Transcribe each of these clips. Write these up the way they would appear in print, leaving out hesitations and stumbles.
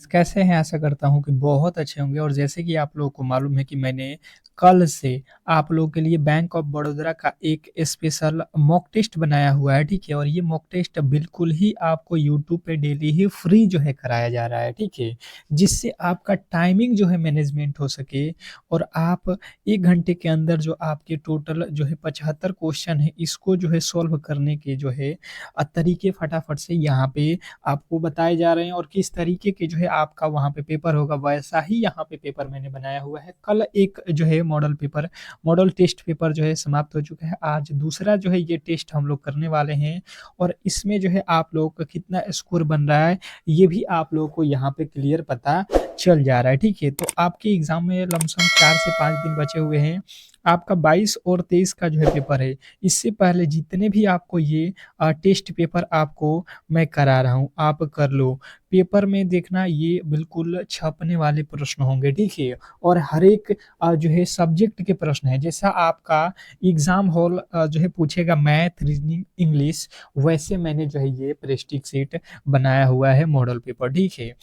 कैसे हैं? आशा करता हूँ कि बहुत अच्छे होंगे और जैसे कि आप लोगों को मालूम है कि मैंने कल से आप लोगों के लिए बैंक ऑफ बड़ौदा का एक स्पेशल मॉक टेस्ट बनाया हुआ है, ठीक है? और ये मॉक टेस्ट बिल्कुल ही आपको यूट्यूब पे डेली ही फ्री जो है कराया जा रहा है, ठीक है? जिससे आपका टाइमिंग जो है मैनेजमेंट हो सके और आप 1 घंटे के अंदर जो आपके टोटल जो है 75 क्वेश्चन है, इसको जो है सॉल्व करने के जो है तरीके फटाफट से यहाँ पे आपको बताए जा रहे हैं और किस तरीके के जो है आपका वहाँ पे पेपर होगा, वैसा ही यहाँ पे पेपर मैंने बनाया हुआ है। कल एक जो है मॉडल टेस्ट पेपर जो है समाप्त हो चुका है। आज दूसरा जो है ये टेस्ट हम लोग करने वाले हैं और इसमें जो है आप लोगों का कितना स्कोर बन रहा है, ये भी आप लोगों को यहाँ पे क्लियर पता चल जा रहा है, ठीक है? तो आपके एग्ज़ाम में लमसम 4 से 5 दिन बचे हुए हैं। आपका 22 और 23 का जो है पेपर है। इससे पहले जितने भी आपको ये टेस्ट पेपर आपको मैं करा रहा हूँ, आप कर लो। पेपर में देखना ये बिल्कुल छपने वाले प्रश्न होंगे, ठीक है? और हर एक जो है सब्जेक्ट के प्रश्न हैं। जैसा आपका एग्ज़ाम हॉल जो है पूछेगा मैथ, रीज़निंग, इंग्लिश, वैसे मैंने जो है ये प्रेस्टीज शीट बनाया हुआ है मॉडल पेपर, ठीक है?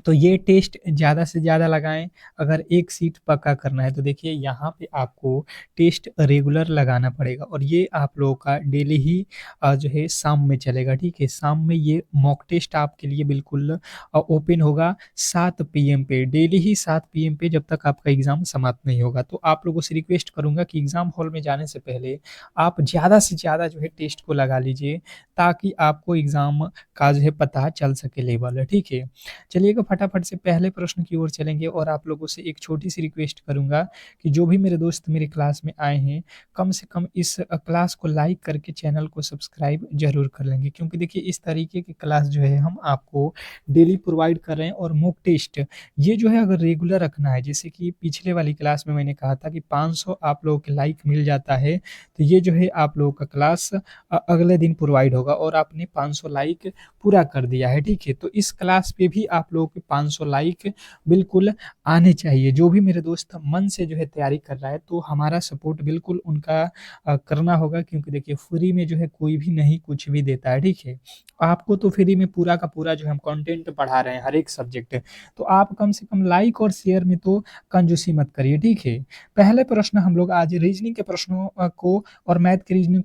तो ये टेस्ट ज़्यादा से ज़्यादा लगाएँ, अगर एक सीट पक्का करना है तो देखिए यहाँ पे आपको टेस्ट रेगुलर लगाना पड़ेगा और ये आप लोगों का डेली ही जो है शाम में चलेगा, ठीक है? शाम में ये मॉक टेस्ट आपके लिए बिल्कुल ओपन होगा 7 पीएम पे, डेली ही 7 पीएम पे जब तक आपका एग्ज़ाम समाप्त नहीं होगा। तो आप लोगों से रिक्वेस्ट करूँगा कि एग्ज़ाम हॉल में जाने से पहले आप ज़्यादा से ज़्यादा जो है टेस्ट को लगा लीजिए, ताकि आपको एग्ज़ाम का जो है पता चल सके लेवल, ठीक है? चलिएगा फटाफट से पहले प्रश्न की ओर चलेंगे और आप लोगों से एक छोटी-सी रिक्वेस्ट करूँगा कि जो भी मेरे दोस्त मेरी क्लास में आए हैं, कम से कम इस क्लास को लाइक करके चैनल को सब्सक्राइब ज़रूर कर लेंगे, क्योंकि देखिए इस तरीके की क्लास जो है हम आपको डेली प्रोवाइड कर रहे हैं और मॉक टेस्ट ये जो है अगर रेगुलर रखना है, जैसे कि पिछले वाली क्लास में मैंने कहा था कि 500 आप लोगों के लाइक मिल जाता है, तो ये जो है आप लोगों का क्लास अगले दिन प्रोवाइड होगा और आपने 500 लाइक पूरा कर दिया है, ठीक है? तो इस क्लास पे भी आप लोगों के 500 लाइक बिल्कुल आने चाहिए। जो भी मेरे दोस्त मन से जो है तैयारी कर रहा है, तो हमारा सपोर्ट बिल्कुल उनका करना होगा, क्योंकि देखिए फ्री में जो है कोई भी नहीं कुछ भी देता है, ठीक है? आपको तो फ्री में पूरा का पूरा जो है हम कंटेंट पढ़ा रहे हैं, हर एक सब्जेक्ट। तो आप कम से कम लाइक और शेयर में तो कंजूसी मत करिए, ठीक है? पहले प्रश्न हम लोग आज रीज़निंग के प्रश्नों को और मैथ के रीज़निंग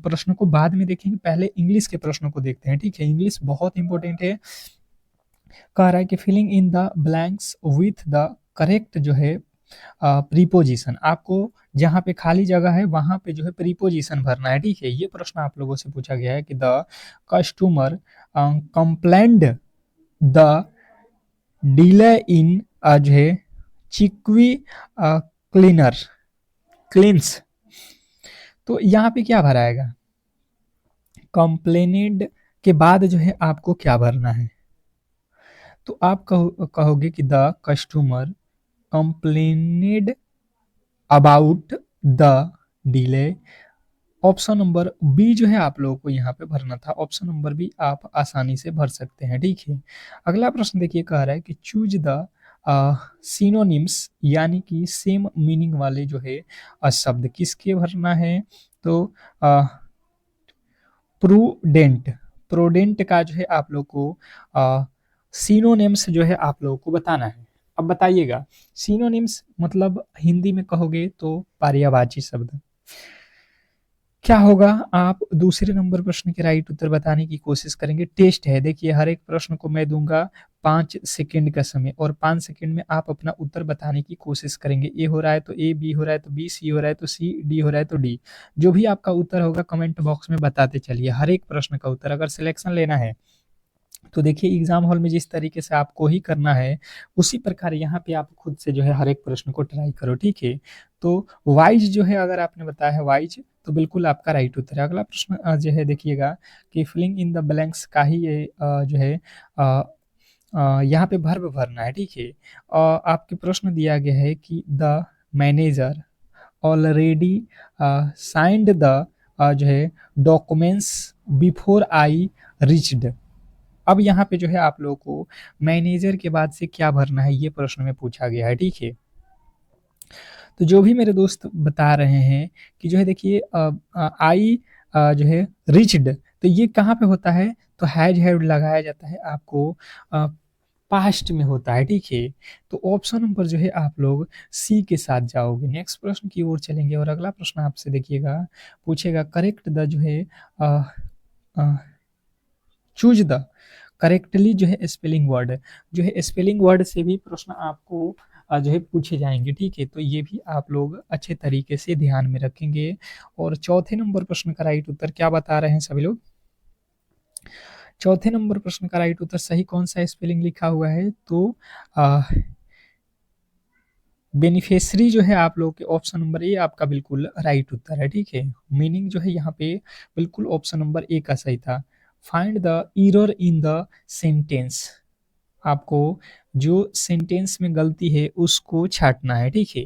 प्रश्नों को बाद में देखेंगे, पहले इंग्लिश के प्रश्नों को देखते हैं, ठीक है? इंग्लिश बहुत इंपॉर्टेंट है। कह रहा है कि filling in the blanks with the correct जो है प्रीपोजिशन, आपको जहाँ पे खाली जगह है वहाँ पे जो है प्रीपोजिशन भरना है, ठीक है? ये प्रश्न आप लोगों से पूछा गया है कि the customer complained the delay in जो है चिक्वी क्लीनर क्लींस, तो यहाँ पे क्या भराएगा? कंप्लेनेड के बाद जो है आपको क्या भरना है? तो आप कहोगे कि the customer complained about the delay. Option number B जो है आप लोगों को यहाँ पे भरना था। ऑप्शन नंबर बी आप आसानी से भर सकते हैं, ठीक है? अगला प्रश्न देखिए, कह रहा है कि चूज द सिनोनिम्स, यानी कि सेम मीनिंग वाले जो है शब्द किसके भरना है? तो प्रूडेंट, प्रूडेंट का जो है आप लोग को सिनोनिम्स जो है आप लोगों को बताना है। अब बताइएगा, सिनोनिम्स मतलब हिंदी में कहोगे तो पर्यायवाची शब्द। क्या होगा? आप दूसरे नंबर प्रश्न के राइट उत्तर बताने की कोशिश करेंगे। टेस्ट है, देखिए हर एक प्रश्न को मैं दूंगा 5 सेकंड का समय और 5 सेकंड में आप अपना उत्तर बताने की कोशिश करेंगे। ए हो रहा है तो ए, बी हो रहा है तो बी, सी हो रहा है तो सी, डी हो रहा है तो डी। जो भी आपका उत्तर होगा कमेंट बॉक्स में बताते चलिए, हर एक प्रश्न का उत्तर। अगर सिलेक्शन लेना है तो देखिए एग्जाम हॉल में जिस तरीके से आपको ही करना है, उसी प्रकार यहाँ पे आप खुद से जो है हर एक प्रश्न को ट्राई करो, ठीक है? तो वाइज जो है अगर आपने बताया है वाइज, तो बिल्कुल आपका राइट उत्तर है। अगला प्रश्न जो है देखिएगा कि फिलिंग इन द ब्लैंक्स का ही ये जो है यहाँ पे वर्ब भरना है, ठीक है? आपके प्रश्न दिया गया है कि the manager already signed the जो है डॉक्यूमेंट्स बिफोर आई रिच्ड। अब यहाँ पे जो है आप लोगों को मैनेजर के बाद से क्या भरना है, ये प्रश्न में पूछा गया है, ठीक है? तो जो भी मेरे दोस्त बता रहे हैं कि जो है देखिए आई जो है रिच्ड, तो ये कहाँ पे होता है? तो हैज हैव लगाया जाता है आपको पास्ट में होता है, ठीक है। तो ऑप्शन नंबर जो है आप लोग सी के साथ जाओगे। नेक्स्ट प्रश्न की ओर चलेंगे और अगला प्रश्न आपसे देखिएगा, पूछेगा करेक्ट द जो है चूज द करेक्टली जो है स्पेलिंग वर्ड, जो है स्पेलिंग वर्ड से भी प्रश्न आपको जो है पूछे जाएंगे, ठीक है। तो ये भी आप लोग अच्छे तरीके से ध्यान में रखेंगे। और चौथे नंबर प्रश्न का राइट उत्तर क्या बता रहे हैं सभी लोग? चौथे नंबर प्रश्न का राइट उत्तर सही कौन सा स्पेलिंग लिखा हुआ है? तो बेनिफिशियरी जो है आप लोग के ऑप्शन नंबर ए आपका बिल्कुल राइट उत्तर है, ठीक है। मीनिंग जो है यहाँ पे बिल्कुल ऑप्शन नंबर ए का सही था। Find the error in the sentence, आपको जो सेंटेंस में गलती है उसको छांटना है, ठीक है।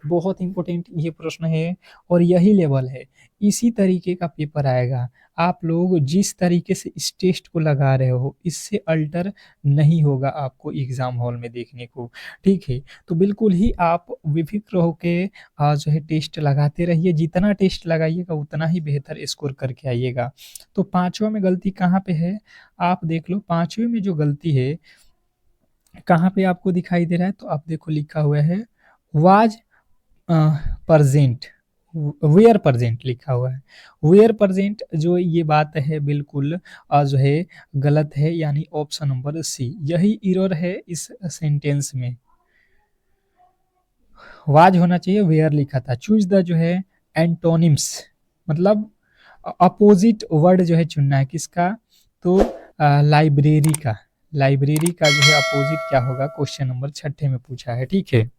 बहुत इंपॉर्टेंट ये प्रश्न है और यही लेवल है, इसी तरीके का पेपर आएगा। आप लोग जिस तरीके से इस टेस्ट को लगा रहे हो इससे अल्टर नहीं होगा आपको एग्जाम हॉल में देखने को, ठीक है। तो बिल्कुल ही आप बेफिक्र होके जो है टेस्ट लगाते रहिए, जितना टेस्ट लगाइएगा उतना ही बेहतर स्कोर करके आइएगा। तो पांचवा में गलती कहाँ पे है आप देख लो। पांचवे में जो गलती है कहाँ पे आपको दिखाई दे रहा है? तो आप देखो लिखा हुआ है वाज प्रजेंट, वेयर प्रजेंट लिखा हुआ है। वेयर प्रजेंट जो ये बात है बिल्कुल जो है गलत है, यानी ऑप्शन नंबर सी यही एरर है इस सेंटेंस में। वाज होना चाहिए, वेयर लिखा था। चूज द जो है एंटोनिम्स, मतलब अपोजिट वर्ड जो है चुनना है किसका? तो लाइब्रेरी का। लाइब्रेरी का जो है अपोजिट क्या होगा? क्वेश्चन नंबर 6 में पूछा है, ठीक है।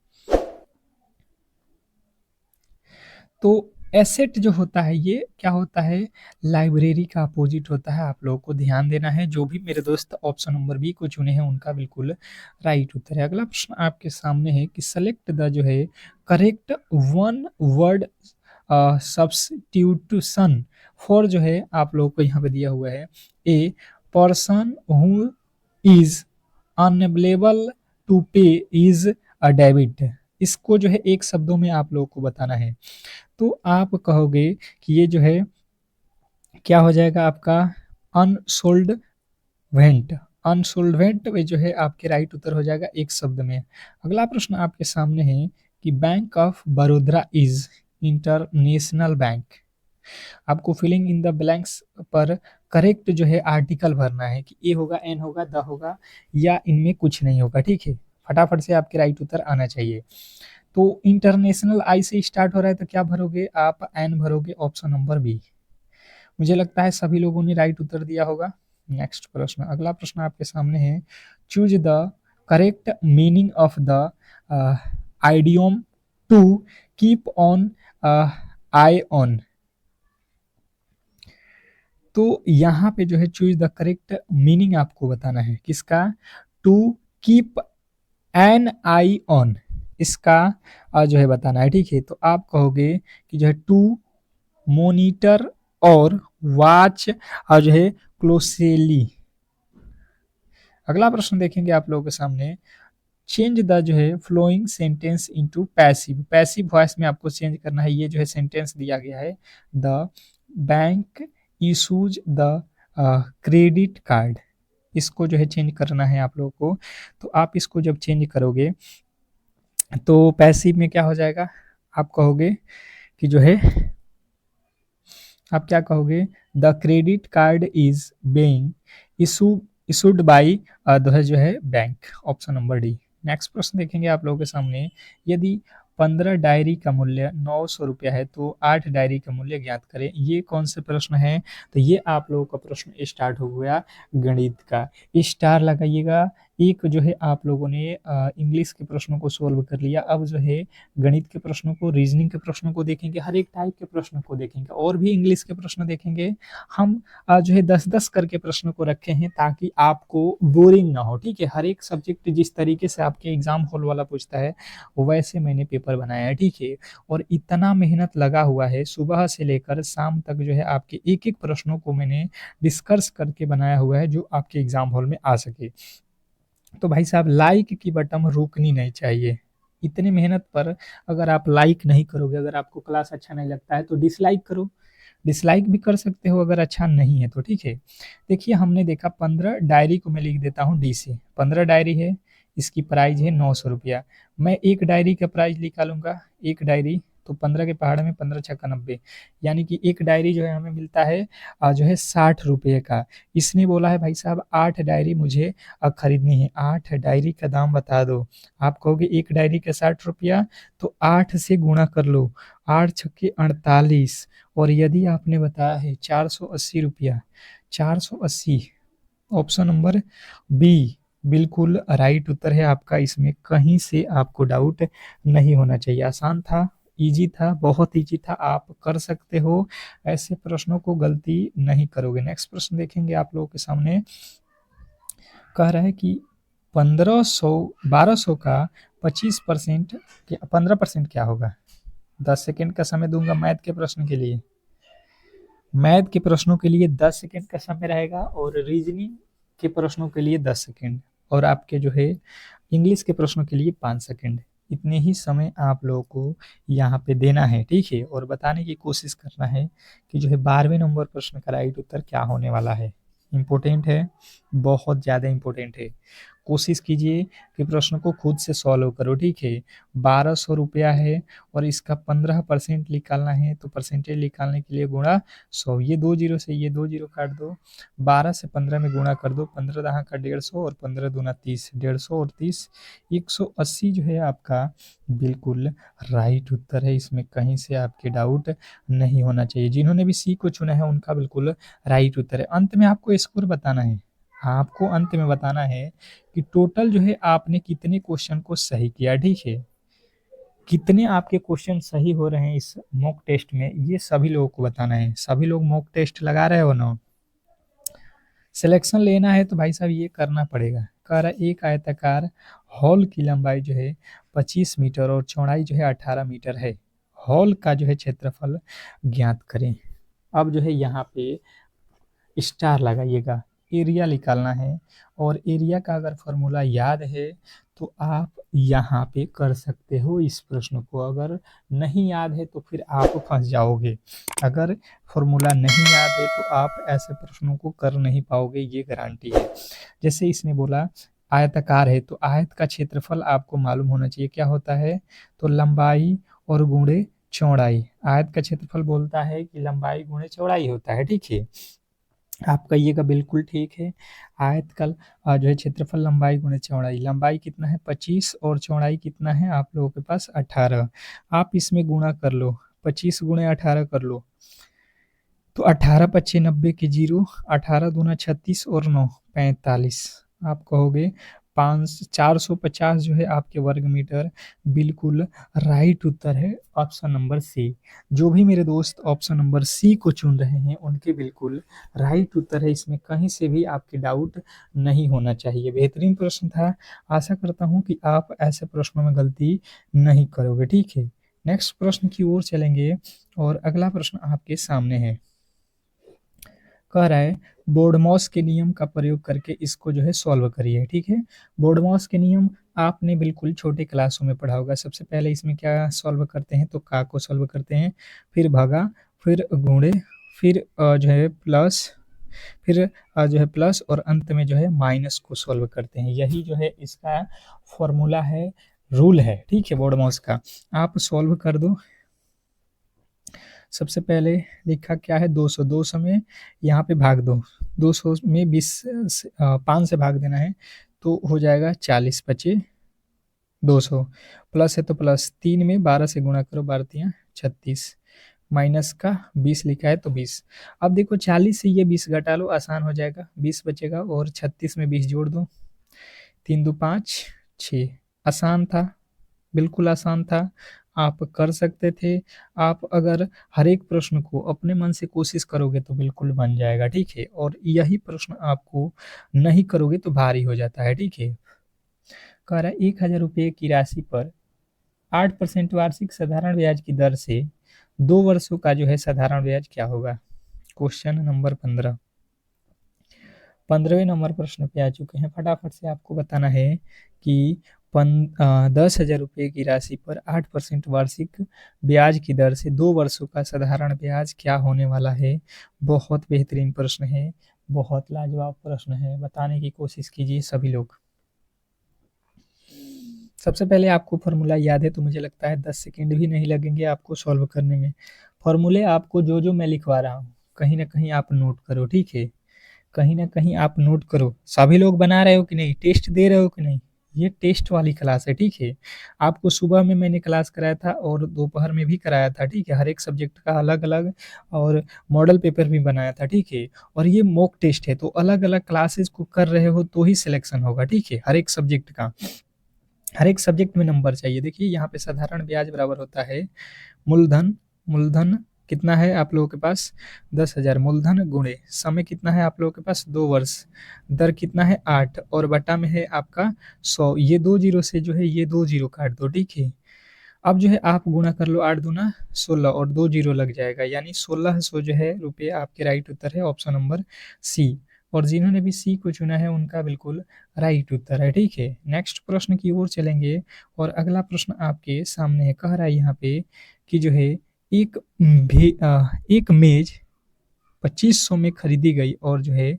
तो एसेट जो होता है ये क्या होता है? लाइब्रेरी का अपोजिट होता है। आप लोगों को ध्यान देना है। जो भी मेरे दोस्त ऑप्शन नंबर बी को चुने हैं उनका बिल्कुल राइट उत्तर है। अगला प्रश्न आपके सामने है कि सेलेक्ट द जो है correct one word substitution for जो है आप लोगों को यहाँ पे दिया हुआ है a person who is unable to pay is a debit. इसको जो है एक शब्दों में आप लोगों को बताना है। तो आप कहोगे कि ये जो है क्या हो जाएगा आपका? Unsold went. अनसोल्वेंट में जो है आपके राइट उत्तर हो जाएगा एक शब्द में। अगला प्रश्न आपके सामने है कि bank of Baroda is international bank. आपको फिलिंग इन द ब्लैंक्स पर करेक्ट जो है आर्टिकल भरना है कि ए होगा, एन होगा, द होगा या इनमें कुछ नहीं होगा, ठीक है। फटाफट से आपके राइट उत्तर आना चाहिए। तो इंटरनेशनल आई से स्टार्ट हो रहा है तो क्या भरोगे आप? एन भरोगे, ऑप्शन नंबर बी। मुझे लगता है सभी लोगों ने राइट उत्तर दिया होगा। नेक्स्ट प्रश्न, अगला प्रश्न आपके सामने है choose the correct meaning of the idiom to keep on eye on. तो यहाँ पे जो है चूज द करेक्ट मीनिंग आपको बताना है किसका? To keep an eye on, इसका जो है बताना है, ठीक है। तो आप कहोगे कि जो है टू मोनिटर और वॉच और जो है क्लोजली। अगला प्रश्न देखेंगे आप लोगों के सामने, चेंज द जो है flowing sentence into passive. Passive voice में आपको चेंज करना है। ये जो है सेंटेंस दिया गया है the bank issues the credit card, इसको जो है चेंज करना है आप लोगों को। तो आप इसको जब चेंज करोगे तो पैसिव में क्या हो जाएगा? आप कहोगे कि जो है आप क्या कहोगे? The credit card is being issued by जो है bank, option number D. Next प्रश्न देखेंगे आप लोगों के सामने, यदि 15 डायरी का मूल्य 900 रुपया है तो 8 डायरी का मूल्य ज्ञात करें। ये कौन से प्रश्न है? तो ये आप लोगों का प्रश्न स्टार्ट हो गया गणित का। स्टार लगाइएगा। एक जो है आप लोगों ने इंग्लिश के प्रश्नों को सोल्व कर लिया। अब जो है गणित के प्रश्नों को, रीजनिंग के प्रश्नों को देखेंगे, हर एक टाइप के प्रश्नों को देखेंगे और भी इंग्लिश के प्रश्न देखेंगे। हम जो है 10-10 करके प्रश्नों को रखे हैं ताकि आपको बोरिंग ना हो, ठीक है। हर एक सब्जेक्ट जिस तरीके से आपके एग्जाम हॉल वाला पूछता है वैसे मैंने पेपर बनाया है, ठीक है। और इतना मेहनत लगा हुआ है, सुबह से लेकर शाम तक जो है आपके एक एक प्रश्नों को मैंने डिस्कस करके बनाया हुआ है जो आपके एग्जाम हॉल में आ सके। तो भाई साहब लाइक की बटन रुकनी नहीं चाहिए। इतनी मेहनत पर अगर आप लाइक नहीं करोगे, अगर आपको क्लास अच्छा नहीं लगता है तो डिसलाइक करो। डिसलाइक भी कर सकते हो अगर अच्छा नहीं है तो, ठीक है। देखिए हमने देखा 15 डायरी को मैं लिख देता हूँ डी से, 15 डायरी है, इसकी प्राइस है 900 रुपया। मैं एक डायरी का प्राइस निकालूंगा, एक डायरी तो 15 के पहाड़ में 15 छक्का 90, यानी कि एक डायरी जो है हमें मिलता है जो है 60 रुपये का। इसने बोला है भाई साहब 8 डायरी मुझे खरीदनी है, 8 डायरी का दाम बता दो। आप कहोगे एक डायरी का 60 रुपया, तो 8 से गुणा कर लो, 8 छक्के 48, और यदि आपने बताया है 480 रुपया, 480, ऑप्शन नंबर बी बिल्कुल राइट उत्तर है आपका। इसमें कहीं से आपको डाउट नहीं होना चाहिए। आसान था, इजी था, बहुत इजी था, आप कर सकते हो, ऐसे प्रश्नों को गलती नहीं करोगे। नेक्स्ट प्रश्न देखेंगे आप लोगों के सामने। कह रहा है कि 1200 का 25% 15% क्या होगा? 10 सेकेंड का समय दूंगा मैथ के प्रश्न के लिए। मैथ के प्रश्नों के लिए 10 सेकेंड का समय रहेगा, और रीजनिंग के प्रश्नों के लिए 10 सेकेंड, और आपके जो है इंग्लिश के प्रश्नों के लिए 5 सेकेंड। इतने ही समय आप लोगों को यहाँ पे देना है, ठीक है, और बताने की कोशिश करना है कि जो है 12वें नंबर प्रश्न का राइट उत्तर क्या होने वाला है। इम्पोर्टेंट है, बहुत ज़्यादा इम्पोर्टेंट है। कोशिश कीजिए कि प्रश्न को खुद से सॉल्व करो, ठीक है। 1200 रुपया है, और इसका 15% निकालना है, तो परसेंटेज निकालने के लिए गुणा 100, ये 2 जीरो से ये 2 जीरो काट दो, 12 से 15 में गुणा कर दो, 15 दहा का 150, और 15 दूना 30, 150 और 30 180 जो है आपका बिल्कुल राइट उत्तर है। इसमें कहीं से आपके डाउट नहीं होना चाहिए। जिन्होंने भी सी को चुना है उनका बिल्कुल राइट उत्तर है। अंत में आपको स्कोर बताना है, आपको अंत में बताना है कि टोटल जो है आपने कितने क्वेश्चन को सही किया, ठीक है। कितने आपके क्वेश्चन सही हो रहे हैं इस मॉक टेस्ट में, ये सभी लोगों को बताना है। सभी लोग मॉक टेस्ट लगा रहे हो ना? सिलेक्शन लेना है तो भाई साहब ये करना पड़ेगा। कह रहा है एक आयताकार हॉल की लंबाई जो है 25 मीटर और चौड़ाई जो है 18 मीटर है। हॉल का जो है क्षेत्रफल ज्ञात करें। अब जो है यहाँ पे स्टार लगाइएगा, एरिया निकालना है, और एरिया का अगर फॉर्मूला याद है तो आप यहाँ पे कर सकते हो इस प्रश्न को। अगर नहीं याद है तो फिर आप फंस जाओगे। अगर फॉर्मूला नहीं याद है तो आप ऐसे प्रश्नों को कर नहीं पाओगे, ये गारंटी है। जैसे इसने बोला आयताकार है, तो आयत का क्षेत्रफल आपको मालूम होना चाहिए क्या होता है, तो लंबाई और गुणे चौड़ाई। आयत का क्षेत्रफल बोलता है कि लंबाई गुणे चौड़ाई होता है, ठीक है। आप कहिएगा बिल्कुल ठीक है। आयत का जो है क्षेत्रफल लंबाई गुणे चौड़ाई, लंबाई कितना है 25 और चौड़ाई कितना है आप लोगों के पास 18। आप इसमें गुणा कर लो, 25 गुणे 18 कर लो, तो 18 पच्चे 90 के जीरो, 18 दूना 36 और 9 45। आप कहोगे 450 जो है आपके वर्ग मीटर, बिल्कुल राइट उत्तर है ऑप्शन नंबर सी। जो भी मेरे दोस्त ऑप्शन नंबर सी को चुन रहे हैं उनके बिल्कुल राइट उत्तर है। इसमें कहीं से भी आपके डाउट नहीं होना चाहिए। बेहतरीन प्रश्न था, आशा करता हूँ कि आप ऐसे प्रश्नों में गलती नहीं करोगे, ठीक है। नेक्स्ट प्रश्न की ओर चलेंगे, और अगला प्रश्न आपके सामने है। कह रहा है बोर्डमॉस के नियम का प्रयोग करके इसको जो है सॉल्व करिए, ठीक है। बोर्डमॉस के नियम आपने बिल्कुल छोटे क्लासों में पढ़ा होगा। सबसे पहले इसमें क्या सॉल्व करते हैं, तो का को सॉल्व करते हैं, फिर भगा, फिर गुणे, फिर जो है प्लस, फिर जो है प्लस, और अंत में जो है माइनस को सॉल्व करते हैं। यही जो है इसका फॉर्मूला है, रूल है, ठीक है, बोर्डमॉस का। आप सॉल्व कर दो। सबसे पहले लिखा क्या है 200, 200 में यहाँ पे भाग दो, 200 में 5 से भाग देना है, तो हो जाएगा 40 पचे 200, प्लस है तो प्लस, 3 में 12 से गुणा करो, 12 तियाँ 36, माइनस का 20 लिखा है तो 20। अब देखो 40 से ये 20 घटा लो, आसान हो जाएगा, 20 बचेगा, और 36 में 20 जोड़ दो, 3 दो 5 6। आसान था, बिल्कुल आसान था, आप कर सकते थे। आप अगर हर एक प्रश्न को अपने मन से कोशिश करोगे तो बिल्कुल बन जाएगा, ठीक है। और यही प्रश्न आपको नहीं करोगे तो भारी हो जाता है, ठीक है। कह रहा है 1000 रुपये की राशि पर 8% वार्षिक साधारण ब्याज की दर से 2 वर्षों का जो है साधारण ब्याज क्या होगा। Question number 15। 15वें नंबर प्रश्न पे आ चुके हैं। फटाफट से आपको बताना है कि 10,000 रुपये की राशि पर 8% वार्षिक ब्याज की दर से 2 वर्षों का साधारण ब्याज क्या होने वाला है? बहुत बेहतरीन प्रश्न है, बहुत लाजवाब प्रश्न है, बताने की कोशिश कीजिए सभी लोग। सबसे पहले आपको फॉर्मूला याद है तो मुझे लगता है 10 सेकंड भी नहीं लगेंगे आपको सॉल्व करने में। फॉर्मूले आपको जो मैं लिखवा रहा हूँ, कहीं न कहीं आप नोट करो, ठीक है? कहीं न कहीं आप नोट करो। सभी लोग बना रहे हो कि नहीं? टेस्ट दे रहे हो कि नहीं? ये टेस्ट वाली क्लास है, ठीक है? आपको सुबह में मैंने क्लास कराया था और दोपहर में भी कराया था, ठीक है? हर एक सब्जेक्ट का अलग-अलग और मॉडल पेपर भी बनाया था, ठीक है? और ये मॉक टेस्ट है, तो अलग-अलग क्लासेस को कर रहे हो तो ही सिलेक्शन होगा, ठीक है? हर एक सब्जेक्ट का। हर एक सब्जेक्ट में नंबर चाहिए। देखिए यहाँ पे साधारण ब्याज बराबर होता है मूलधन मूलधन कितना है आप लोगों के पास 10,000 मूलधन गुणे समय कितना है आप लोगों के पास 2 वर्ष, दर कितना है 8 और बटा में है आपका 100। ये 2 जीरो से जो है ये 2 जीरो काट दो, ठीक है? अब जो है आप गुणा कर लो 8 दूना 16 और 2 जीरो लग जाएगा, यानी 1600 जो है रुपये आपके राइट उत्तर है ऑप्शन नंबर सी। और जिन्होंने भी सी को चुना है उनका बिल्कुल राइट उत्तर है, ठीक है? नेक्स्ट प्रश्न की ओर चलेंगे और अगला प्रश्न आपके सामने है। कह रहा है यहाँ पे कि जो है एक मेज 2500 में खरीदी गई और जो है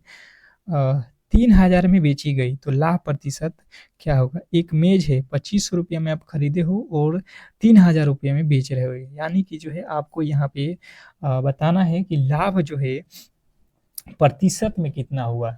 3,000 में बेची गई तो लाभ प्रतिशत क्या होगा? एक मेज है 2500 रुपये में आप खरीदे हो और 3,000 रुपये में बेच रहे हो, यानी कि जो है आपको यहाँ पे बताना है कि लाभ जो है प्रतिशत में कितना हुआ।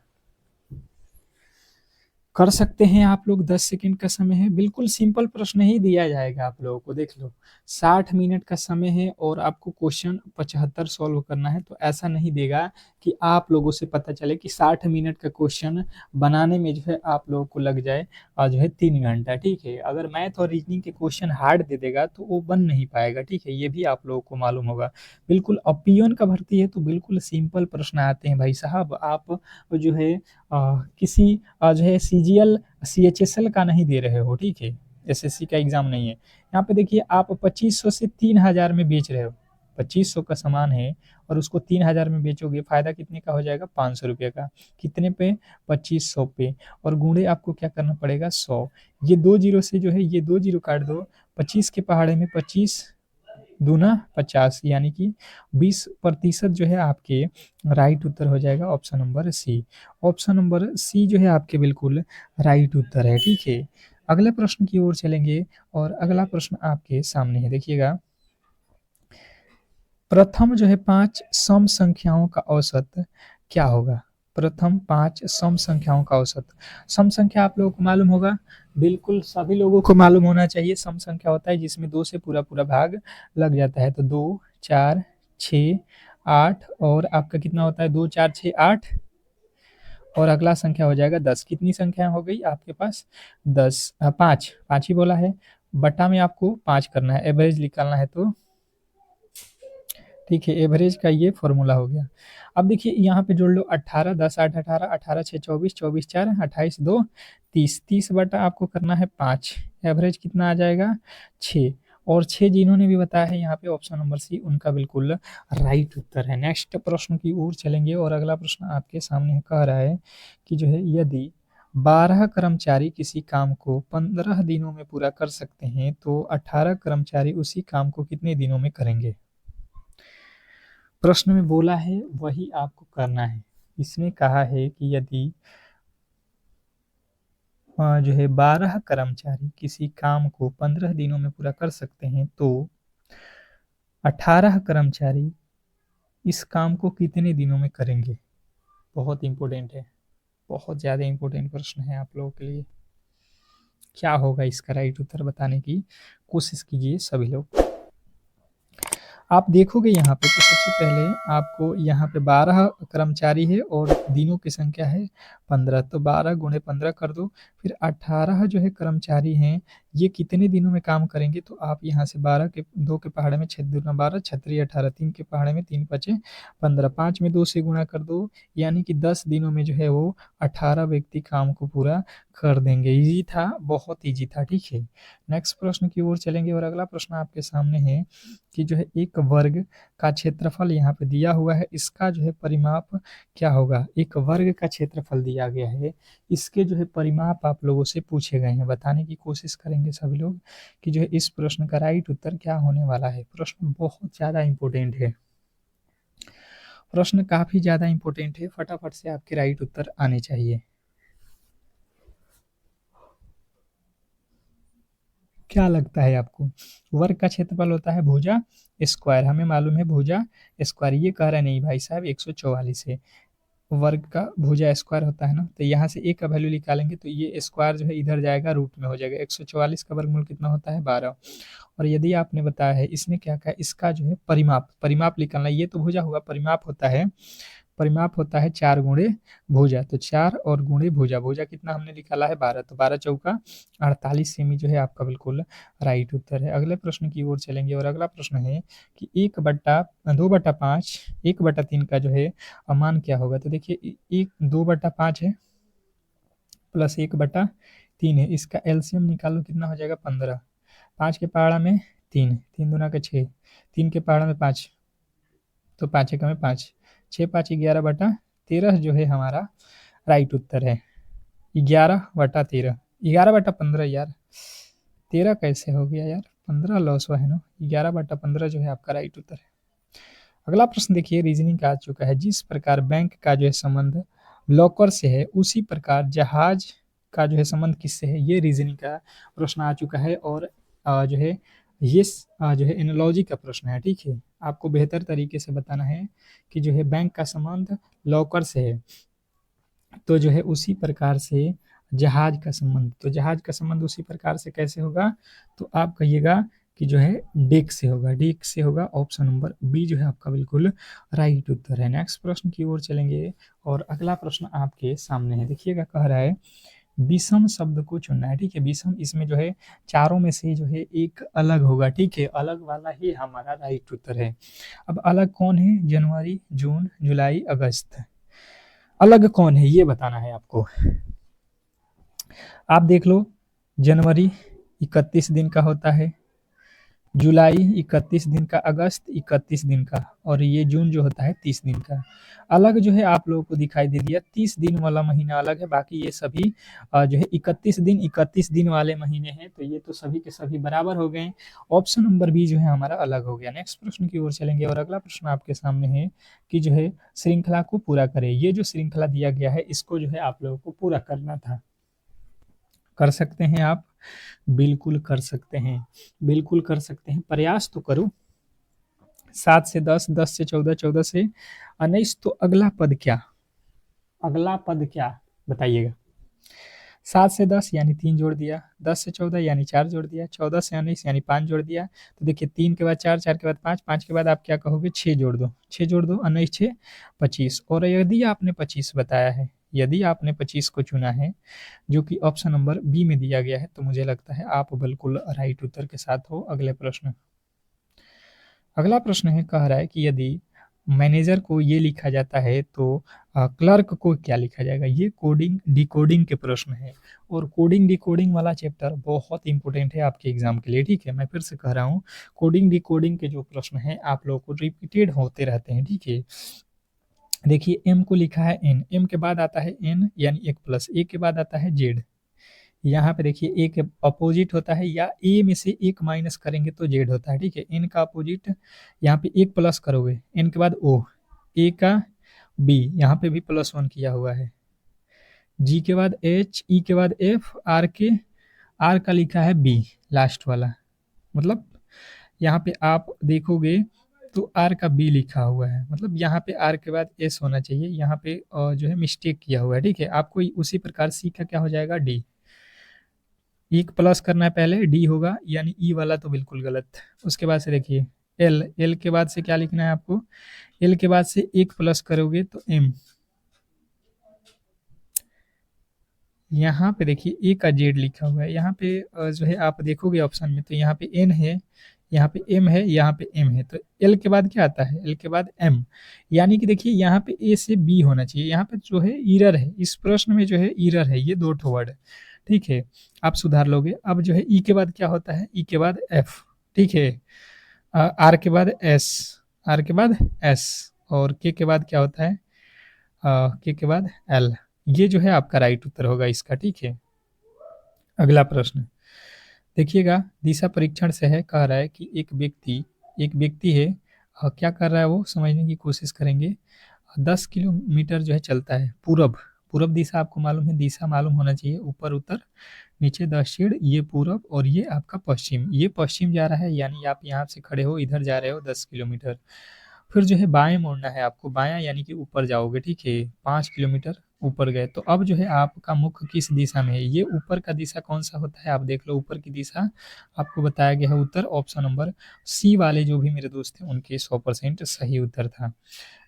कर सकते हैं आप लोग, 10 सेकंड का समय है, बिल्कुल सिंपल प्रश्न ही दिया जाएगा आप लोगों को। देख लो 60 मिनट का समय है और आपको क्वेश्चन 75 सॉल्व करना है, तो ऐसा नहीं देगा कि आप लोगों से पता चले कि 60 मिनट का क्वेश्चन बनाने में जो है आप लोगों को लग जाए और जो है 3 घंटा, ठीक है? अगर मैथ और रीजनिंग के क्वेश्चन हार्ड दे देगा तो वो बन नहीं पाएगा, ठीक है? ये भी आप लोगों को मालूम होगा। बिल्कुल अब पियून का भर्ती है तो बिल्कुल सिंपल प्रश्न आते हैं भाई साहब। आप जो है किसी जो है सीजीएल सीएचएसएल का नहीं दे रहे हो, ठीक है? एसएससी का एग्जाम नहीं है। यहाँ पे देखिए आप 2500 से 3,000 में बेच रहे हो। 2500 का सामान है और उसको 3,000 में बेचोगे, फायदा कितने का हो जाएगा? 500 रुपये का। कितने पे? 2500 पे। और गुणे आपको क्या करना पड़ेगा? 100। ये 2 जीरो से जो है ये 2 जीरो काट दो। 25 के पहाड़े में 25 दूना 50, यानी कि 20% जो है आपके राइट उत्तर हो जाएगा option number C. Option number C जो है आपके बिल्कुल राइट उत्तर है, ठीक है? अगले प्रश्न की ओर चलेंगे और अगला प्रश्न आपके सामने है, देखिएगा। प्रथम जो है 5 सम संख्याओं का औसत क्या होगा? प्रथम 5 सम संख्याओं का औसत। सम संख्या आप लोगों को मालूम होगा, बिल्कुल सभी लोगों को मालूम होना चाहिए। सम संख्या होता है जिसमें 2 से पूरा-पूरा भाग लग जाता है, तो 2, 4, 6, 8 और आपका कितना होता है? 2, 4, 6, 8 और अगला संख्या हो जाएगा 10। कितनी संख्या हो गई आपके पास? 10 5 5 ही बोला है। बटा में आपको 5 करना है, एवरेज निकालना है तो ठीक है, एवरेज का ये फॉर्मूला हो गया। अब देखिए यहाँ पे जोड़ लो 18 10 8 18 18 6 24 24 4 28 2 30 30 बटा आपको करना है 5, एवरेज कितना आ जाएगा? 6। और 6 जिन्होंने भी बताया है यहाँ पे ऑप्शन नंबर सी उनका बिल्कुल राइट उत्तर है। नेक्स्ट प्रश्न की ओर चलेंगे और अगला प्रश्न आपके सामने कह रहा है कि जो है यदि 12 कर्मचारी किसी काम को 15 दिनों में पूरा कर सकते हैं तो 18 कर्मचारी उसी काम को कितने दिनों में करेंगे? प्रश्न में बोला है वही आपको करना है। इसने कहा है कि यदि जो है 12 कर्मचारी किसी काम को 15 दिनों में पूरा कर सकते हैं तो 18 कर्मचारी इस काम को कितने दिनों में करेंगे? बहुत इंपॉर्टेंट है, बहुत ज़्यादा इंपॉर्टेंट प्रश्न है आप लोगों के लिए। क्या होगा इसका राइट उत्तर बताने की कोशिश कीजिए सभी लोग। आप देखोगे यहाँ पे तो सबसे पहले आपको यहाँ पे 12 कर्मचारी है और दिनों की संख्या है 15, तो 12 गुणे 15 कर दो। फिर 18 जो है कर्मचारी हैं, ये कितने दिनों में काम करेंगे? तो आप यहाँ से 12 के 2 के पहाड़े में 6 दूना 12 छत्री 18, 3 के पहाड़े में 3 पचे 15, 5 में 2 से गुणा कर दो, यानी कि 10 दिनों में जो है वो 18 व्यक्ति काम को पूरा कर देंगे। ईजी था, बहुत ईजी था, ठीक है? नेक्स्ट प्रश्न की ओर चलेंगे और अगला प्रश्न आपके सामने है कि जो है एक वर्ग का क्षेत्रफल यहाँ पे दिया हुआ है, इसका जो है परिमाप क्या होगा, एक वर्ग का क्षेत्रफल दिया गया है, इसके जो है परिमाप आप लोगों से पूछे गए हैं। बताने की कोशिश करेंगे सभी लोग कि जो है इस प्रश्न का राइट उत्तर क्या होने वाला है। प्रश्न बहुत ज़्यादा इंपॉर्टेंट है, प्रश्न काफ़ी ज़्यादा इंपॉर्टेंट है, फटाफट से आपके राइट उत्तर आने चाहिए। क्या लगता है आपको, वर्ग का क्षेत्रफल होता है भुजा स्क्वायर, हमें मालूम है भुजा स्क्वायर, ये कह रहा नहीं भाई साहब 144 है, वर्ग का भुजा स्क्वायर होता है ना, तो यहाँ से ए का वैल्यू निकालेंगे तो ये स्क्वायर जो है इधर जाएगा, रूट में हो जाएगा। 144 का वर्गमूल कितना होता है 12। और यदि आपने बताया है इसने क्या कहा, इसका जो है परिमाप, परिमाप निकालना, ये तो भुजा हुआ, परिमाप होता है, परिमाप होता है 4 गुणे भुजा, तो 4 और गुणे भुजा, भुजा कितना हमने निकाला है 12, तो 12 चौका 48 सेमी जो है आपका बिल्कुल राइट उत्तर है। अगले प्रश्न की ओर चलेंगे और अगला प्रश्न है कि 2/5 1/3 का जो है मान क्या होगा, तो देखिए 2/5 है प्लस 1/3 है, इसका एलसीएम निकालो कितना हो जाएगा 15, 5 के पहाड़ा में 3, 3 दूना का 6, 3 के पहाड़ा में 5, तो 5 एकम में 5, 6 5 11/13 जो है हमारा राइट उत्तर है। 11/13, 11/15 यार, 13 कैसे हो गया यार, 15 लॉस हुआ है ना, 11/15 जो है आपका राइट उत्तर है। अगला प्रश्न देखिए, रीजनिंग का आ चुका है, जिस प्रकार बैंक का जो है संबंध लॉकर से है उसी प्रकार जहाज का जो है संबंध किससे है, ये रीजनिंग का प्रश्न आ चुका है। और जो है ये जो है एनालॉजी का प्रश्न है, ठीक है, आपको बेहतर तरीके से बताना है कि जो है बैंक का संबंध लॉकर से है, तो जो है उसी प्रकार से जहाज का संबंध, तो जहाज का संबंध उसी प्रकार से कैसे होगा, तो आप कहिएगा कि जो है डेक से होगा, डेक से होगा, ऑप्शन नंबर बी जो है आपका बिल्कुल राइट उत्तर है। नेक्स्ट प्रश्न की ओर चलेंगे और अगला प्रश्न आपके सामने है, देखिएगा, कह रहा है विषम शब्द को चुनना है, ठीक है, विषम, इसमें जो है चारों में से जो है एक अलग होगा, ठीक है, अलग वाला ही हमारा राइट उत्तर है। अब अलग कौन है, जनवरी, जून, जुलाई, अगस्त, अलग कौन है ये बताना है आपको। आप देख लो, जनवरी 31 दिन का होता है, जुलाई 31 दिन का, अगस्त 31 दिन का, और ये जून जो होता है 30 दिन का। अलग जो है आप लोगों को दिखाई दे दिया, 30 दिन वाला महीना अलग है, बाकी ये सभी जो है 31 दिन वाले महीने हैं, तो ये तो सभी के सभी बराबर हो गए। ऑप्शन नंबर बी जो है हमारा अलग हो गया। नेक्स्ट प्रश्न की ओर चलेंगे और अगला प्रश्न आपके सामने है कि जो है श्रृंखला को पूरा करें, ये जो श्रृंखला दिया गया है इसको जो है आप लोगों को पूरा करना था। कर सकते हैं आप, बिल्कुल कर सकते हैं, बिल्कुल कर सकते हैं, प्रयास तो करो। 7 से 10, 10 से 14, 14 से 19, तो अगला पद क्या, अगला पद क्या बताइएगा। 7 से 10 यानी 3 जोड़ दिया, 10 से 14 यानी 4 जोड़ दिया, 14 से 19 यानी 5 जोड़ दिया, तो देखिए 3 के बाद 4, 4 के बाद 5, 5 के बाद आप क्या कहोगे, 6 जोड़ दो, 6 जोड़ दो, 19 6 25। और यदि आपने 25 बताया है, यदि आपने 25 को चुना है जो कि ऑप्शन नंबर बी में दिया गया है, तो मुझे लगता है आप बिल्कुल राइट उत्तर के साथ हो। अगले प्रश्न, अगला प्रश्न है, कह रहा है कि यदि मैनेजर को ये लिखा जाता है तो क्लर्क को क्या लिखा जाएगा, ये कोडिंग डिकोडिंग के प्रश्न है। और कोडिंग डिकोडिंग वाला चैप्टर बहुत इंपॉर्टेंट है आपके एग्जाम के लिए, ठीक है, मैं फिर से कह रहा हूँ, कोडिंग डिकोडिंग के जो प्रश्न है आप लोगों को रिपीटेड होते रहते हैं, ठीक है। देखिए एम को लिखा है एन, एम के बाद आता है एन यानी 1 प्लस, ए के बाद आता है जेड, यहाँ पे देखिए ए के अपोजिट होता है, या ए में से एक माइनस करेंगे तो जेड होता है, ठीक है। एन का अपोजिट यहाँ पे एक प्लस करोगे, एन के बाद ओ, ए का बी, यहाँ पे भी +1 किया हुआ है, जी के बाद एच, ई के बाद एफ, आर का लिखा है बी लास्ट वाला, मतलब यहाँ पे आप देखोगे तो आर का बी लिखा हुआ है, मतलब यहाँ पे आर के बाद एस होना चाहिए, यहाँ पे जो है मिस्टेक किया हुआ है, ठीक है। आपको उसी प्रकार सी का क्या हो जाएगा, डी, एक प्लस करना है पहले, डी होगा, यानी ई वाला तो बिल्कुल गलत। उसके बाद से देखिए एल, एल के बाद से क्या लिखना है आपको, एल के बाद से एक प्लस करोगे तो एम, यहाँ पे देखिए ए का जेड लिखा हुआ है, यहाँ पे जो है आप देखोगे ऑप्शन में तो यहाँ पे एन है, यहाँ पे एम है, यहाँ पे एम है, तो एल के बाद क्या आता है, एल के बाद एम, यानी कि देखिए यहाँ पे ए से बी होना चाहिए, यहाँ पे जो है ईरर है, इस प्रश्न में जो है ईरर है, ये 2 वर्ड, ठीक है, आप सुधार लोगे। अब जो है ई के बाद क्या होता है, ई के बाद एफ, ठीक है, आर के बाद एस, आर के बाद एस और के बाद क्या होता है, के बाद एल। ये जो है आपका राइट उत्तर होगा इसका, ठीक है। अगला प्रश्न देखिएगा, दिशा परीक्षण से है, कह रहा है कि एक व्यक्ति है, क्या कर रहा है वो समझने की कोशिश करेंगे। 10 किलोमीटर जो है चलता है पूरब, पूरब दिशा आपको मालूम है, दिशा मालूम होना चाहिए, ऊपर उत्तर नीचे दक्षिण, ये पूरब और ये आपका पश्चिम, ये पश्चिम जा रहा है, यानी आप यहाँ से खड़े हो इधर जा रहे हो 10 किलोमीटर। फिर जो है बाएं मुड़ना है आपको, बायां यानी कि ऊपर जाओगे, ठीक है, 5 किलोमीटर ऊपर गए। तो अब जो है आपका मुख किस दिशा में है, ये ऊपर का दिशा कौन सा होता है, आप देख लो ऊपर की दिशा आपको बताया गया है उत्तर ऑप्शन नंबर सी वाले जो भी मेरे दोस्त थे उनके 100% सही उत्तर था।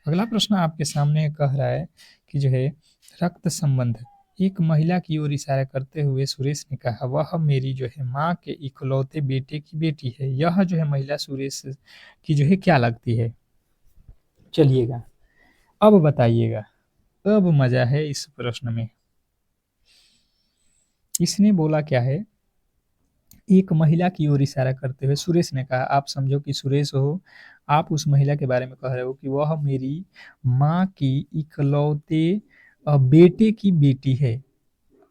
अगला प्रश्न आपके सामने कह रहा है कि जो है रक्त संबंध, एक महिला की ओर इशारा करते हुए सुरेश ने कहा, वह मेरी जो है माँ के इकलौते बेटे की बेटी है। यह जो है महिला सुरेश की जो है क्या लगती है। चलिएगा अब बताइएगा, अब मजा है इस प्रश्न में। इसने बोला क्या है, एक महिला की ओर इशारा करते हुए सुरेश ने कहा, आप समझो कि सुरेश हो, आप उस महिला के बारे में कह रहे हो कि वह मेरी माँ की इकलौते बेटे की बेटी है।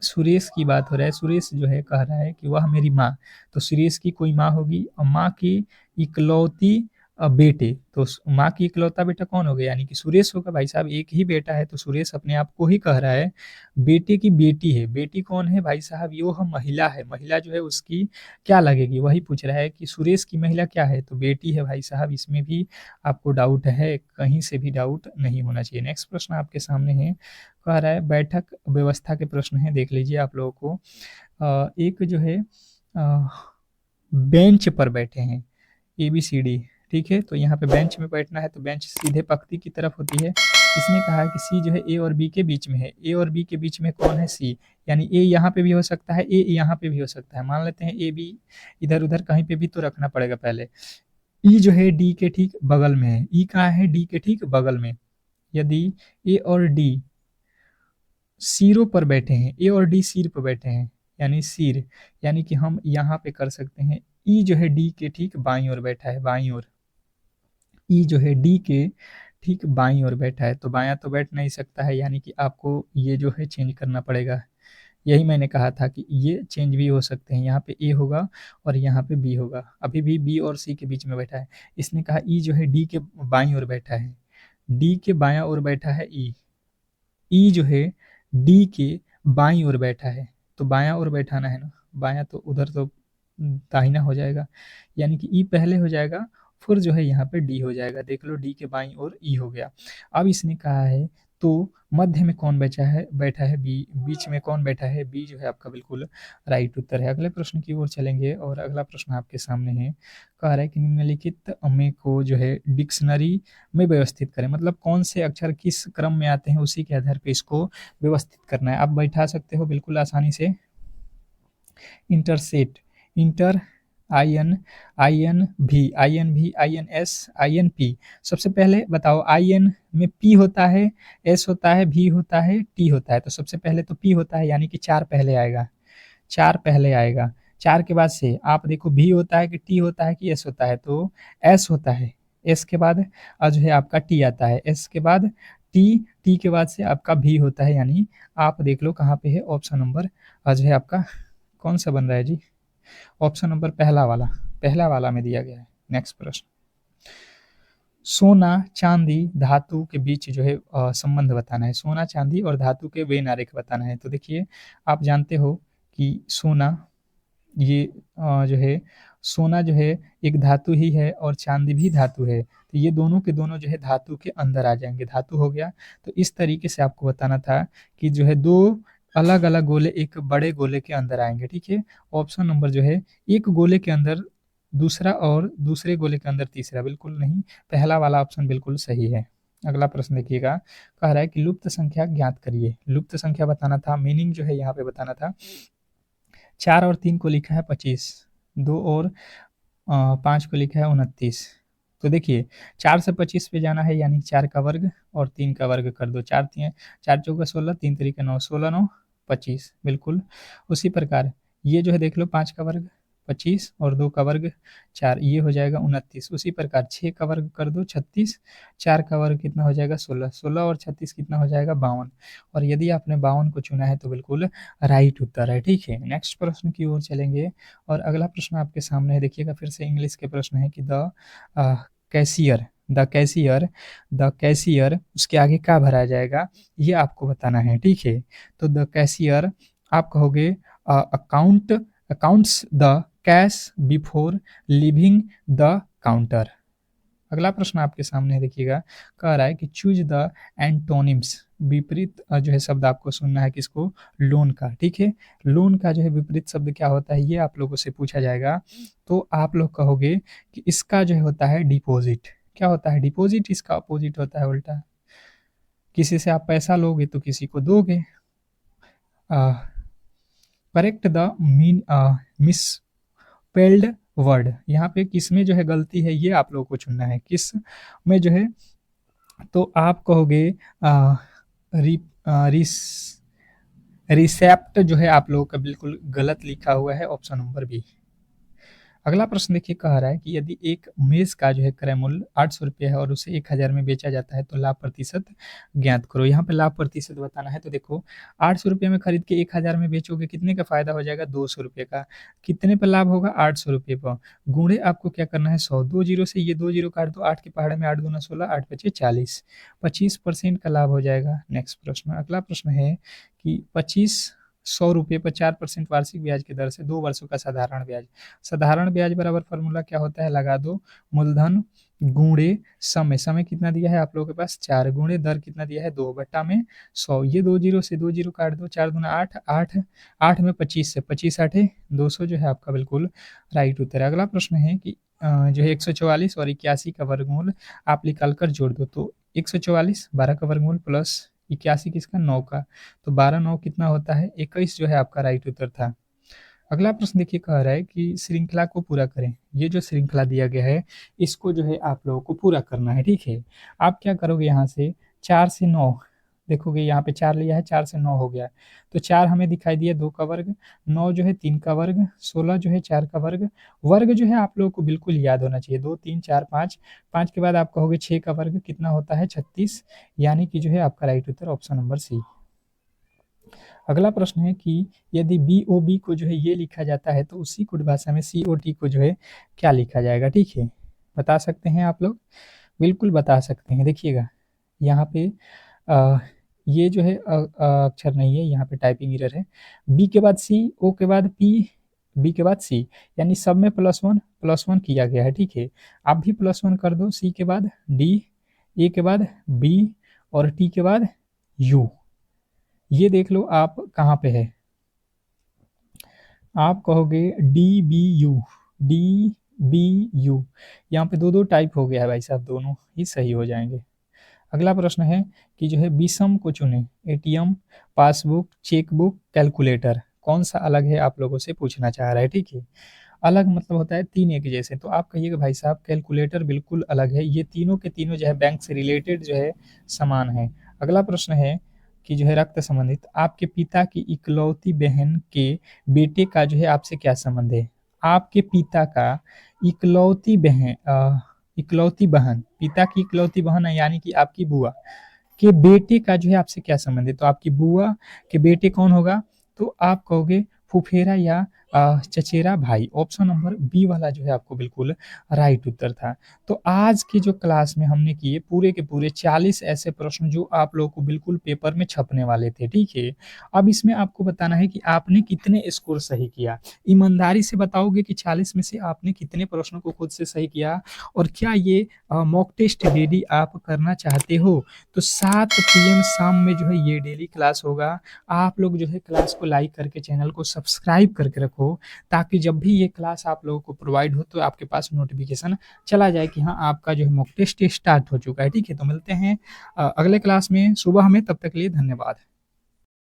सुरेश की बात हो रहा है, सुरेश जो है कह रहा है कि वह मेरी माँ, तो सुरेश की कोई माँ होगी और माँ की इकलौती बेटे, तो माँ की इकलौता बेटा कौन हो गया, यानी कि सुरेश होगा भाई साहब, एक ही बेटा है, तो सुरेश अपने आप को ही कह रहा है बेटे की बेटी है। बेटी कौन है भाई साहब, ये वो महिला है, महिला जो है उसकी क्या लगेगी, वही पूछ रहा है कि सुरेश की महिला क्या है, तो बेटी है भाई साहब, इसमें भी आपको डाउट है, कहीं से भी डाउट नहीं होना चाहिए। नेक्स्ट प्रश्न आपके सामने है, कह रहा है बैठक व्यवस्था के प्रश्न है, देख लीजिए आप लोगों को। एक जो है बेंच पर बैठे हैं ABCD, ठीक है, तो यहाँ पे बेंच में बैठना है, तो बेंच सीधे पक्ति की तरफ होती है। इसने कहा है कि सी जो है ए और बी के बीच में है, ए और बी के बीच में कौन है, सी, यानी ए यहाँ पे भी हो सकता है, ए यहाँ पे भी हो सकता है, मान लेते हैं ए बी इधर उधर कहीं पे भी तो रखना पड़ेगा पहले। ई जो है डी के ठीक बगल में है, ई कहाँ है, डी के ठीक बगल में। यदि ए और डी सिरों पर बैठे हैं, ए और डी सिर पर बैठे हैं, यानी सिर, यानी कि हम यहाँ पे कर सकते हैं ई जो है डी के ठीक बाईं ओर बैठा है, बाईं ओर, ई जो है डी के ठीक बाईं ओर बैठा है, तो बायां तो बैठ नहीं सकता है, यानी कि आपको ये जो है चेंज करना पड़ेगा। यही मैंने कहा था कि ये चेंज भी हो सकते हैं, यहाँ पे ए होगा और यहाँ पे बी होगा, अभी भी बी और सी के बीच में बैठा है। इसने कहा ई जो है डी के बाईं ओर बैठा है, डी के बायां ओर बैठा है ई, ई जो है डी के बाईं ओर बैठा है, तो बायां ओर बैठाना है ना, बायां तो उधर तो दाहिना हो जाएगा, यानी कि ई पहले हो जाएगा, फिर जो है यहाँ पे डी हो जाएगा, देख लो डी के बाईं ओर ई हो गया। अब इसने कहा है तो मध्य में कौन बैठा है बी, बीच में कौन बैठा है, बी जो है आपका बिल्कुल राइट उत्तर है। अगले प्रश्न की ओर चलेंगे और अगला प्रश्न आपके सामने है, कह रहा है कि निम्नलिखित में को जो है डिक्शनरी में व्यवस्थित करें, मतलब कौन से अक्षर किस क्रम में आते हैं उसी के आधार पे इसको व्यवस्थित करना है। आप बैठा सकते हो बिल्कुल आसानी से। इंटरसेट, इंटर, आई एन भी, आई एन पी। सबसे पहले बताओ आई एन में पी होता है, एस होता है, भी होता है, टी होता है, तो सबसे पहले तो पी होता है, यानी कि 4 पहले आएगा, 4 पहले आएगा। 4 के बाद से आप देखो भी होता है कि टी होता है कि एस होता है, तो एस होता है, एस के बाद जो है आपका टी आता है, एस के बाद टी, टी के बाद से आपका भी होता है, यानी आप देख लो कहाँ पे है, ऑप्शन नंबर जो है आपका कौन सा बन रहा है जी, ऑप्शन नंबर पहला वाला, पहला वाला में दिया गया है। नेक्स्ट प्रश्न, सोना चांदी धातु के बीच जो है संबंध बताना है, सोना चांदी और धातु के वेन आरेख बताना है। तो देखिए आप जानते हो कि सोना ये जो है सोना जो है एक धातु ही है और चांदी भी धातु है, तो ये दोनों के दोनों जो है धातु के अंदर आ जाएंगे, धातु हो गया। तो इस तरीके से आपको बताना था कि जो है दो अलग अलग गोले एक बड़े गोले के अंदर आएंगे, ठीक है। ऑप्शन नंबर जो है एक गोले के अंदर दूसरा और दूसरे गोले के अंदर तीसरा, बिल्कुल नहीं, पहला वाला ऑप्शन बिल्कुल सही है। अगला प्रश्न देखिएगा, कह रहा है कि लुप्त संख्या ज्ञात करिए, लुप्त संख्या बताना था, मीनिंग जो है यहाँ पे बताना था। 4 और 3 को लिखा है 25, 2 और 5 को लिखा है 29। तो देखिए 4 से 25 पे जाना है, यानी 4 का वर्ग और 3 का वर्ग कर दो, 4 चौका 16, 3 तरीका 9, 16 9 25, बिल्कुल। उसी प्रकार ये जो है देख लो 5 का वर्ग 25 और 2 का वर्ग 4, ये हो जाएगा 29। उसी प्रकार 6 का वर्ग कर दो 36, 4 का वर्ग कितना हो जाएगा 16, 16 और 36 कितना हो जाएगा 52। और यदि आपने 52 को चुना है तो बिल्कुल राइट उत्तर है, ठीक है। नेक्स्ट प्रश्न की ओर चलेंगे और अगला प्रश्न आपके सामने है, देखिएगा फिर से इंग्लिश के प्रश्न है कि कैशियर द कैशियर उसके आगे क्या भरा जाएगा ये आपको बताना है, ठीक है। तो द कैशियर आप कहोगे accounts the cash before leaving the counter. अगला प्रश्न आपके सामने देखिएगा, कह रहा है कि चूज द एंटोनिम्स, विपरीत जो है शब्द आपको सुनना है किसको, लोन का, ठीक है। लोन का जो है विपरीत शब्द क्या होता है ये आप लोगों से पूछा जाएगा। तो आप लोग कहोगे कि इसका जो है होता है डिपॉजिट। क्या होता है डिपॉजिट, इसका अपोजिट होता है उल्टा। किसी से आप पैसा लोगे तो किसी को दोगे। करेक्ट द मिस पेल्ड वर्ड, यहाँ पे किस में जो है गलती है ये आप लोगों को चुनना है, किस में जो है। तो आप कहोगे रिसेप्ट जो है आप लोगों का बिल्कुल गलत लिखा हुआ है, ऑप्शन नंबर बी। अगला प्रश्न देखिए, कह रहा है कि यदि एक मेज का जो है क्रय मूल्य 800 रुपये है और उसे 1000 में बेचा जाता है तो लाभ प्रतिशत ज्ञात करो। यहाँ पे लाभ प्रतिशत बताना है। तो देखो 800 रुपये में खरीद के 1000 में बेचोगे, कितने का फायदा हो जाएगा 200 रुपये का। कितने पर लाभ होगा 800 रुपये पर। गुणे आपको क्या करना है 100, 2 जीरो से ये 2 जीरो काट दो, 8 के पहाड़े में 8 दूना 16, 8 पचे 40, 25% का लाभ हो जाएगा। नेक्स्ट प्रश्न, अगला प्रश्न है कि 2500 रुपये पर 4% वार्षिक ब्याज की दर से 2 वर्षों का साधारण ब्याज। साधारण ब्याज बराबर फॉर्मूला क्या होता है, लगा दो, मूलधन गुणे समय, समय कितना दिया है आप लोगों के पास 4, गुणे दर कितना दिया है 2 बट्टा में 100, ये 2 जीरो से 2 जीरो काट दो, 4 दूना 8, 8 8 में 25 से 25 8 200 जो है आपका बिल्कुल राइट उत्तर है। अगला प्रश्न है कि जो है 144 और 81 का वर्गमूल आप निकाल कर जोड़ दो। तो 144 12 का वर्गमूल प्लस 81 किसका 9 का, तो 12 9 कितना होता है 21 जो है आपका राइट उत्तर था। अगला प्रश्न देखिए, कह रहा है कि श्रृंखला को पूरा करें। ये जो श्रृंखला दिया गया है इसको जो है आप लोगों को पूरा करना है, ठीक है। आप क्या करोगे, यहाँ से 4 से 9 देखोगे, यहाँ पे 4 लिया है, 4 से 9 हो गया। तो 4 हमें दिखाई दिया 2 का वर्ग, 9 जो है 3 का वर्ग, 16 जो है 4 का वर्ग। वर्ग जो है आप लोगों को बिल्कुल याद होना चाहिए, 2 3 4 5, 5 के बाद आप कहोगे 6 का वर्ग कितना होता है 36, यानी कि जो है आपका राइट उत्तर ऑप्शन नंबर सी। अगला प्रश्न है कि यदि BOB को जो है ये लिखा जाता है तो उसी कुट भाषा में COT को जो है क्या लिखा जाएगा, ठीक है। बता सकते हैं आप लोग, बिल्कुल बता सकते हैं। देखिएगा यहाँ पे ये जो है अक्षर नहीं है, यहाँ पे टाइपिंग एरर है। B के बाद C, O के बाद P, B के बाद C, यानी सब में +1 किया गया है, ठीक है। आप भी +1 कर दो, C के बाद D, A के बाद B और T के बाद U। ये देख लो आप कहाँ पे है, आप कहोगे DBU, DBU। यहाँ पे 2 टाइप हो गया है भाई साहब, दोनों ही सही हो जाएंगे। अगला प्रश्न है कि जो है विषम को चुने, ATM, पासबुक, चेकबुक, कैलकुलेटर, कौन सा अलग है आप लोगों से पूछना चाह रहा है, ठीक है। अलग मतलब होता है 3 एक जैसे, तो आप कहिएगा भाई साहब कैलकुलेटर बिल्कुल अलग है, ये तीनों के तीनों जो है बैंक से रिलेटेड जो है समान है। अगला प्रश्न है कि जो है रक्त संबंधित, आपके पिता की इकलौती बहन के बेटे का जो है आपसे क्या संबंध है। आपके पिता का इकलौती बहन, पिता की इकलौती बहन है यानी कि आपकी बुआ के बेटे का जो है आपसे क्या संबंध है। तो आपकी बुआ के बेटे कौन होगा, तो आप कहोगे फुफेरा या चचेरा भाई। ऑप्शन नंबर बी वाला जो है आपको बिल्कुल राइट उत्तर था। तो आज की जो क्लास में हमने किए पूरे के पूरे 40 ऐसे प्रश्न जो आप लोगों को बिल्कुल पेपर में छपने वाले थे, ठीक है। अब इसमें आपको बताना है कि आपने कितने स्कोर सही किया। ईमानदारी से बताओगे कि 40 में से आपने कितने प्रश्नों को खुद से सही किया, और क्या ये मॉक टेस्ट डेली आप करना चाहते हो। तो 7 PM शाम में जो है ये डेली क्लास होगा। आप लोग जो है क्लास को लाइक करके चैनल को सब्सक्राइब करके रखो, ताकि जब भी ये क्लास आप लोगों को प्रोवाइड हो तो आपके पास नोटिफिकेशन चला जाए कि हाँ आपका जो है मॉक टेस्ट स्टार्ट हो चुका है, ठीक है। तो मिलते हैं अगले क्लास में सुबह में, तब तक के लिए धन्यवाद।